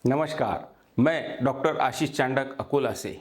नमस्कार, मैं डॉक्टर आशीष चांडक अकोला से।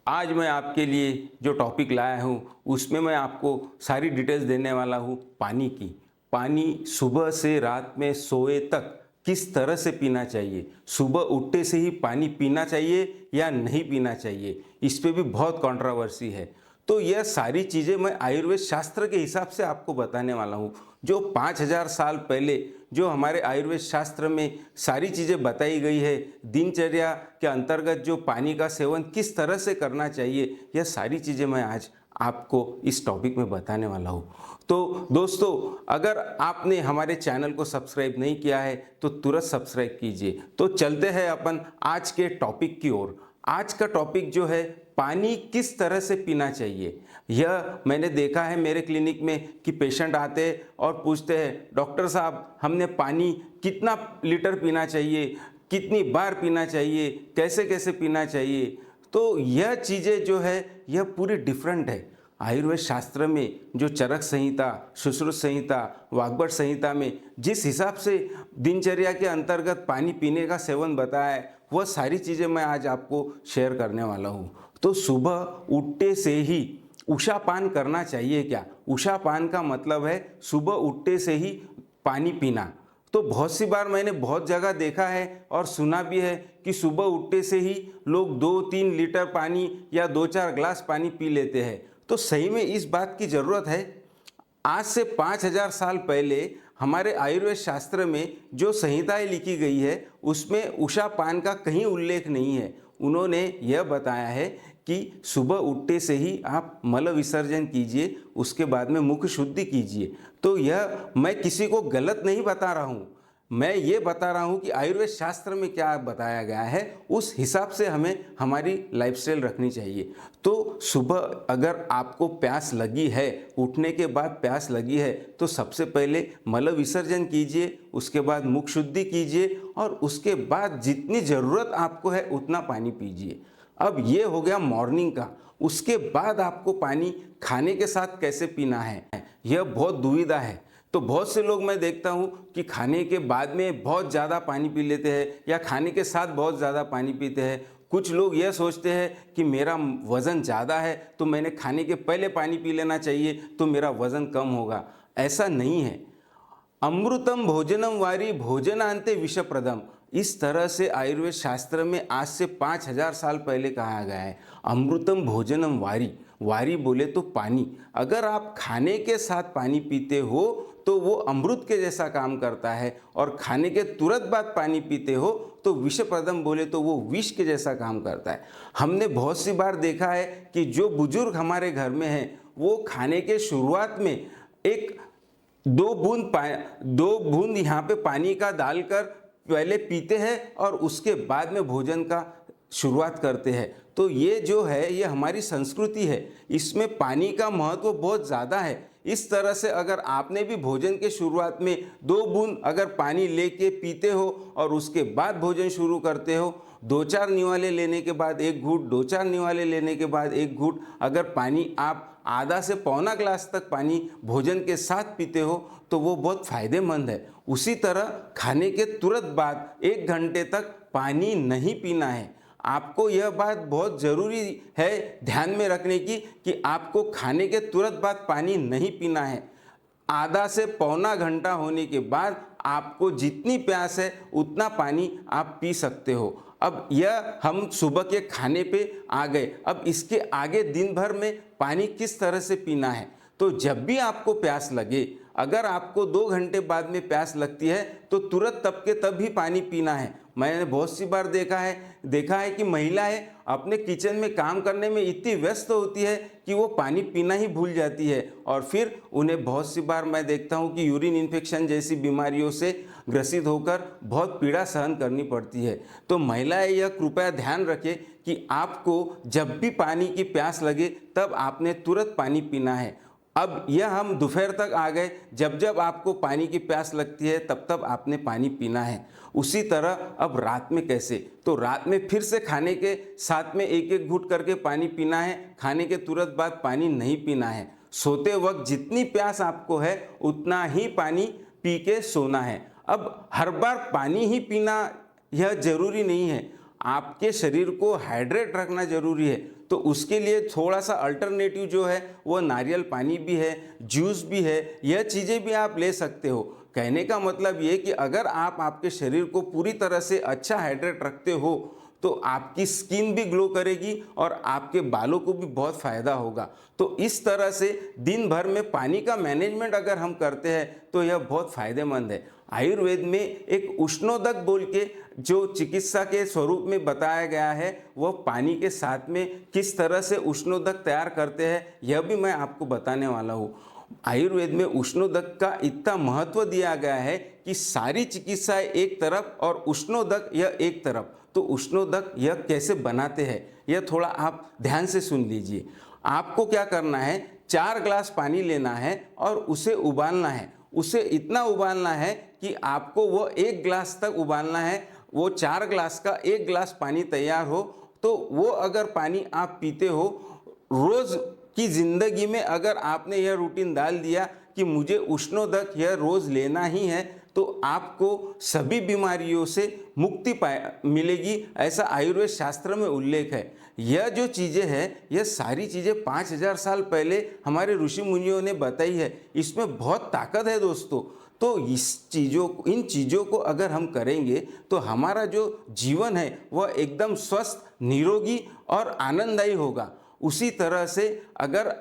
आज मैं आपके लिए जो टॉपिक लाया हूँ उसमें मैं आपको सारी डिटेल्स देने वाला हूँ पानी की। पानी सुबह से रात में सोए तक किस तरह से पीना चाहिए, सुबह उठते से ही पानी पीना चाहिए या नहीं पीना चाहिए, इस पे भी बहुत कंट्रोवर्सी है। तो यह सारी चीज़ें मैं आयुर्वेद शास्त्र के हिसाब से आपको बताने वाला हूँ। जो 5000 साल पहले जो हमारे आयुर्वेद शास्त्र में सारी चीज़ें बताई गई है, दिनचर्या के अंतर्गत जो पानी का सेवन किस तरह से करना चाहिए, यह सारी चीज़ें मैं आज आपको इस टॉपिक में बताने वाला हूँ। तो दोस्तों, अगर आपने हमारे चैनल को सब्सक्राइब नहीं किया है तो तुरंत सब्सक्राइब कीजिए। तो चलते हैं अपन आज के टॉपिक की ओर। आज का टॉपिक जो है, पानी किस तरह से पीना चाहिए। यह मैंने देखा है मेरे क्लिनिक में कि पेशेंट आते हैं और पूछते हैं, डॉक्टर साहब हमने पानी कितना लीटर पीना चाहिए, कितनी बार पीना चाहिए, कैसे कैसे पीना चाहिए। तो यह चीज़ें जो है यह पूरी डिफरेंट है। आयुर्वेद शास्त्र में जो चरक संहिता, सुश्रुत संहिता, वाग्भट संहिता में जिस हिसाब से दिनचर्या के अंतर्गत पानी पीने का सेवन बताया है, वह सारी चीज़ें मैं आज आपको शेयर करने वाला हूँ। तो सुबह उठते से ही उषापान करना चाहिए क्या? उषापान का मतलब है सुबह उठते से ही पानी पीना। तो बहुत सी बार मैंने बहुत जगह देखा है और सुना भी है कि सुबह उठते से ही लोग 2-3 लीटर पानी या 2-4 ग्लास पानी पी लेते हैं। तो सही में इस बात की ज़रूरत है? आज से 5000 साल पहले हमारे आयुर्वेद शास्त्र में जो संहिताएं लिखी गई है उसमें उषापान का कहीं उल्लेख नहीं है। उन्होंने यह बताया है कि सुबह उठते से ही आप मल विसर्जन कीजिए, उसके बाद में मुख शुद्धि कीजिए। तो यह मैं किसी को गलत नहीं बता रहा हूँ, मैं ये बता रहा हूँ कि आयुर्वेद शास्त्र में क्या बताया गया है उस हिसाब से हमें हमारी लाइफस्टाइल रखनी चाहिए। तो सुबह अगर आपको प्यास लगी है, उठने के बाद प्यास लगी है, तो सबसे पहले मल विसर्जन कीजिए, उसके बाद मुख शुद्धि कीजिए और उसके बाद जितनी ज़रूरत आपको है उतना पानी पीजिए। अब ये हो गया मॉर्निंग का। उसके बाद आपको पानी खाने के साथ कैसे पीना है, यह बहुत दुविधा है। तो बहुत से लोग मैं देखता हूँ कि खाने के बाद में बहुत ज़्यादा पानी पी लेते हैं या खाने के साथ बहुत ज़्यादा पानी पीते हैं। कुछ लोग यह सोचते हैं कि मेरा वज़न ज़्यादा है तो मैंने खाने के पहले पानी पी लेना चाहिए तो मेरा वज़न कम होगा। ऐसा नहीं है। अमृतम भोजनम वारी भोजनांते विषप्रदम, इस तरह से आयुर्वेद शास्त्र में आज से 5000 साल पहले कहा गया है। अमृतम भोजनम वारी, वारी बोले तो पानी। अगर आप खाने के साथ पानी पीते हो तो वो अमृत के जैसा काम करता है, और खाने के तुरंत बाद पानी पीते हो तो विषप्रदम बोले तो वो विष के जैसा काम करता है। हमने बहुत सी बार देखा है कि जो बुजुर्ग हमारे घर में हैं वो खाने के शुरुआत में एक 2 बूंद यहाँ पे पानी का डालकर पहले पीते हैं और उसके बाद में भोजन का शुरुआत करते हैं। तो ये जो है ये हमारी संस्कृति है, इसमें पानी का महत्व बहुत ज़्यादा है। इस तरह से अगर आपने भी भोजन के शुरुआत में 2 बूंद अगर पानी लेके पीते हो और उसके बाद भोजन शुरू करते हो, 2-4 निवाले लेने के बाद एक घूंट, 2-4 निवाले लेने के बाद एक घूंट, अगर पानी आप आधा से पौना ग्लास तक पानी भोजन के साथ पीते हो तो वो बहुत फायदेमंद है। उसी तरह खाने के तुरंत बाद 1 घंटे तक पानी नहीं पीना है। आपको यह बात बहुत ज़रूरी है ध्यान में रखने की कि आपको खाने के तुरंत बाद पानी नहीं पीना है। आधा से पौना घंटा होने के बाद आपको जितनी प्यास है उतना पानी आप पी सकते हो। अब यह हम सुबह के खाने पे आ गए। अब इसके आगे दिन भर में पानी किस तरह से पीना है। तो जब भी आपको प्यास लगे, अगर आपको 2 घंटे बाद में प्यास लगती है तो तुरंत तब के तब ही पानी पीना है। मैंने बहुत सी बार देखा है कि महिलाएं अपने किचन में काम करने में इतनी व्यस्त होती है कि वो पानी पीना ही भूल जाती है, और फिर उन्हें बहुत सी बार मैं देखता हूँ कि यूरिन इन्फेक्शन जैसी बीमारियों से ग्रसित होकर बहुत पीड़ा सहन करनी पड़ती है। तो महिलाएं यह कृपया ध्यान रखें कि आपको जब भी पानी की प्यास लगे तब आपने तुरंत पानी पीना है। अब यह हम दोपहर तक आ गए, जब जब आपको पानी की प्यास लगती है तब तब आपने पानी पीना है। उसी तरह अब रात में कैसे, तो रात में फिर से खाने के साथ में एक एक घूंट करके पानी पीना है, खाने के तुरंत बाद पानी नहीं पीना है। सोते वक्त जितनी प्यास आपको है उतना ही पानी पी के सोना है। अब हर बार पानी ही पीना यह जरूरी नहीं है। आपके शरीर को हाइड्रेट रखना जरूरी है, तो उसके लिए थोड़ा सा अल्टरनेटिव जो है वो नारियल पानी भी है, जूस भी है, यह चीज़ें भी आप ले सकते हो। कहने का मतलब ये कि अगर आप आपके शरीर को पूरी तरह से अच्छा हाइड्रेट रखते हो तो आपकी स्किन भी ग्लो करेगी और आपके बालों को भी बहुत फ़ायदा होगा। तो इस तरह से दिन भर में पानी का मैनेजमेंट अगर हम करते हैं तो यह बहुत फ़ायदेमंद है। आयुर्वेद में एक उष्णोदक बोल के जो चिकित्सा के स्वरूप में बताया गया है, वह पानी के साथ में किस तरह से उष्णोदक तैयार करते हैं यह भी मैं आपको बताने वाला हूँ। आयुर्वेद में उष्णोदक का इतना महत्व दिया गया है कि सारी चिकित्साएं एक तरफ और उष्णोदक यह एक तरफ। तो उष्णोदक यह कैसे बनाते हैं यह थोड़ा आप ध्यान से सुन लीजिए। आपको क्या करना है, 4 ग्लास पानी लेना है और उसे उबालना है। उसे इतना उबालना है कि आपको वो 1 ग्लास तक उबालना है। वो 4 ग्लास का 1 ग्लास पानी तैयार हो तो वो अगर पानी आप पीते हो, रोज़ की ज़िंदगी में अगर आपने यह रूटीन डाल दिया कि मुझे उष्णोदक यह रोज़ लेना ही है, तो आपको सभी बीमारियों से मुक्ति मिलेगी, ऐसा आयुर्वेद शास्त्र में उल्लेख है। यह जो चीज़ें हैं यह सारी चीज़ें 5000 साल पहले हमारे ऋषि मुनियों ने बताई है। इसमें बहुत ताकत है दोस्तों। तो इन चीज़ों को अगर हम करेंगे तो हमारा जो जीवन है वह एकदम स्वस्थ, निरोगी और आनंददायी होगा। उसी तरह से अगर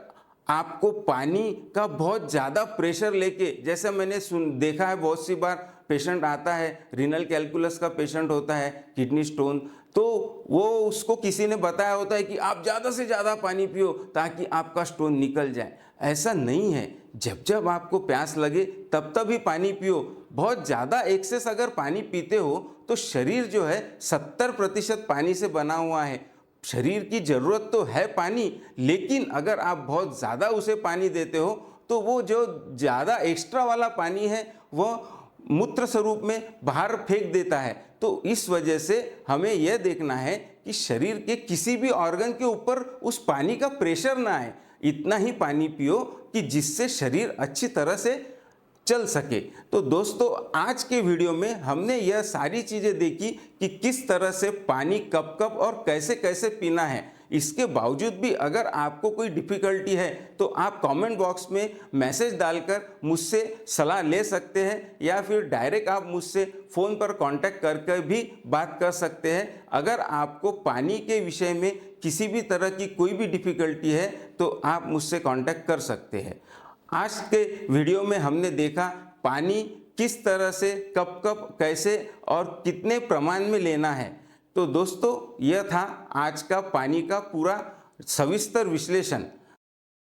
आपको पानी का बहुत ज़्यादा प्रेशर लेके, जैसे मैंने देखा है बहुत सी बार पेशेंट आता है, रीनल कैलकुलस का पेशेंट होता है, किडनी स्टोन, तो वो उसको किसी ने बताया होता है कि आप ज़्यादा से ज़्यादा पानी पियो ताकि आपका स्टोन निकल जाए। ऐसा नहीं है। जब जब आपको प्यास लगे तब तब ही पानी पियो। बहुत ज़्यादा एक्सेस अगर पानी पीते हो तो शरीर जो है 70% पानी से बना हुआ है। शरीर की ज़रूरत तो है पानी, लेकिन अगर आप बहुत ज़्यादा उसे पानी देते हो तो वो जो ज़्यादा एक्स्ट्रा वाला पानी है वह मूत्र स्वरूप में बाहर फेंक देता है। तो इस वजह से हमें यह देखना है कि शरीर के किसी भी ऑर्गन के ऊपर उस पानी का प्रेशर ना आए। इतना ही पानी पियो कि जिससे शरीर अच्छी तरह से चल सके। तो दोस्तों, आज के वीडियो में हमने यह सारी चीज़ें देखी कि किस तरह से पानी कब कब और कैसे कैसे पीना है। इसके बावजूद भी अगर आपको कोई डिफ़िकल्टी है तो आप कमेंट बॉक्स में मैसेज डालकर मुझसे सलाह ले सकते हैं, या फिर डायरेक्ट आप मुझसे फ़ोन पर कांटेक्ट करके भी बात कर सकते हैं। अगर आपको पानी के विषय में किसी भी तरह की कोई भी डिफ़िकल्टी है तो आप मुझसे कांटेक्ट कर सकते हैं। आज के वीडियो में हमने देखा पानी किस तरह से कब कब कैसे और कितने प्रमाण में लेना है। तो दोस्तों, यह था आज का पानी का पूरा सविस्तर विश्लेषण।